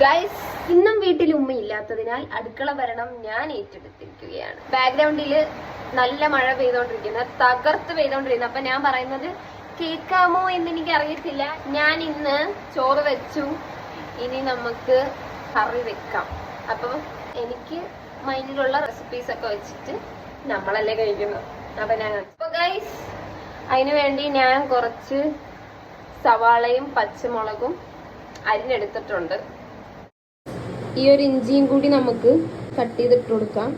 Guys, ഇന്നും വീട്ടിൽ ഉമ്മയില്ലാത്തതിനാൽ അടുക്കള ഭരണം ഞാൻ ഏറ്റെടുത്തിരിക്കുകയാണ്. ബാക്ക്ഗ്രൗണ്ടിൽ നല്ല മഴ പെയ്തോണ്ടിരിക്കുന്നത്, തകർത്ത് പെയ്തോണ്ടിരിക്കുന്നത്. അപ്പൊ ഞാൻ പറയുന്നത് കേൾക്കാമോ എന്ന് എനിക്ക് അറിയത്തില്ല. ഞാൻ ഇന്ന് ചോറ് വെച്ചു, ഇനി നമുക്ക് കറി വെക്കാം. അപ്പൊ എനിക്ക് മൈൻഡിലുള്ള റെസിപ്പീസ് ഒക്കെ വെച്ചിട്ട് നമ്മളല്ലേ കഴിക്കുന്നത്. അപ്പൊ ഗൈസ്, അതിനു വേണ്ടി ഞാൻ കുറച്ച് സവാളയും പച്ചമുളകും അരിഞ്ഞെടുത്തിട്ടുണ്ട്. ഈ ഒരു ഇഞ്ചിയും കൂടി നമുക്ക് കട്ട് ചെയ്തിട്ട് കൊടുക്കാം.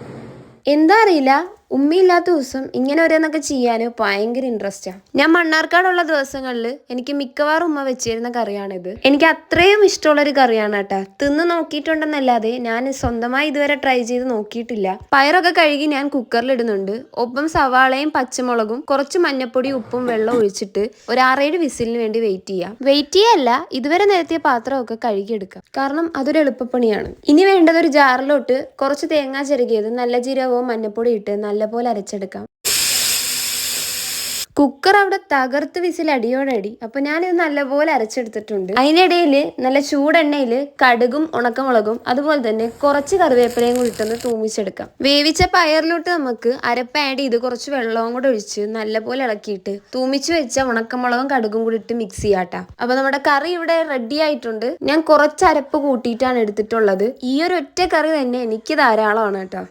എന്താ അറിയില്ല, ഉമ്മയില്ലാത്ത ദിവസം ഇങ്ങനെ ഓരോന്നൊക്കെ ചെയ്യാൻ ഭയങ്കര ഇൻട്രസ്റ്റാണ്. ഞാൻ മണ്ണാർക്കാടുള്ള ദിവസങ്ങളിൽ എനിക്ക് മിക്കവാറും ഉമ്മ വെച്ചിരുന്ന കറിയാണിത്. എനിക്ക് അത്രയും ഇഷ്ടമുള്ളൊരു കറിയാണ് കേട്ടോ. തിന്ന് നോക്കിയിട്ടുണ്ടെന്നല്ലാതെ ഞാൻ സ്വന്തമായി ഇതുവരെ ട്രൈ ചെയ്ത് നോക്കിയിട്ടില്ല. പയറൊക്കെ കഴുകി ഞാൻ കുക്കറിലിടുന്നുണ്ട്. ഒപ്പം സവാളയും പച്ചമുളകും കുറച്ച് മഞ്ഞപ്പൊടി ഉപ്പും വെള്ളം ഒഴിച്ചിട്ട് ഒരു 6-7 വിസിലിന് വേണ്ടി വെയിറ്റ് ചെയ്യല്ല, ഇതുവരെ നിരത്തിയ പാത്രമൊക്കെ കഴുകിയെടുക്കാം. കാരണം അതൊരു എളുപ്പപ്പണിയാണ്. ഇനി വേണ്ടത് ഒരു ജാറിലോട്ട് കുറച്ച് തേങ്ങ ചിരകിയത് നല്ല ജീരകവും മഞ്ഞപ്പൊടി ഇട്ട് നല്ലപോലെ അരച്ചെടുക്കാം. കുക്കർ അവിടെ തകർത്ത് വിസിൽ അടിയോടടി. അപ്പൊ ഞാനിത് നല്ലപോലെ അരച്ചെടുത്തിട്ടുണ്ട്. അതിനിടയിൽ നല്ല ചൂടെണ്ണയിൽ കടുകും ഉണക്കമുളകും അതുപോലെ തന്നെ കുറച്ച് കറിവേപ്പിലയും കൂടി ഇട്ടൊന്ന് തൂമിച്ചെടുക്കാം. വേവിച്ച പയറിലോട്ട് നമുക്ക് അരപ്പ് ആഡ് ചെയ്ത് കുറച്ച് വെള്ളവും കൂടെ ഒഴിച്ച് നല്ലപോലെ ഇളക്കിയിട്ട് തൂമിച്ച് വെച്ച ഉണക്കമുളകും കടുകും കൂടി ഇട്ട് മിക്സ് ചെയ്യാട്ടാ. അപ്പൊ നമ്മുടെ കറി ഇവിടെ റെഡി ആയിട്ടുണ്ട്. ഞാൻ കുറച്ച് അരപ്പ് കൂട്ടിയിട്ടാണ് എടുത്തിട്ടുള്ളത്. ഈ ഒരു ഒറ്റ കറി തന്നെ എനിക്ക് ധാരാളമാണ് കേട്ടോ.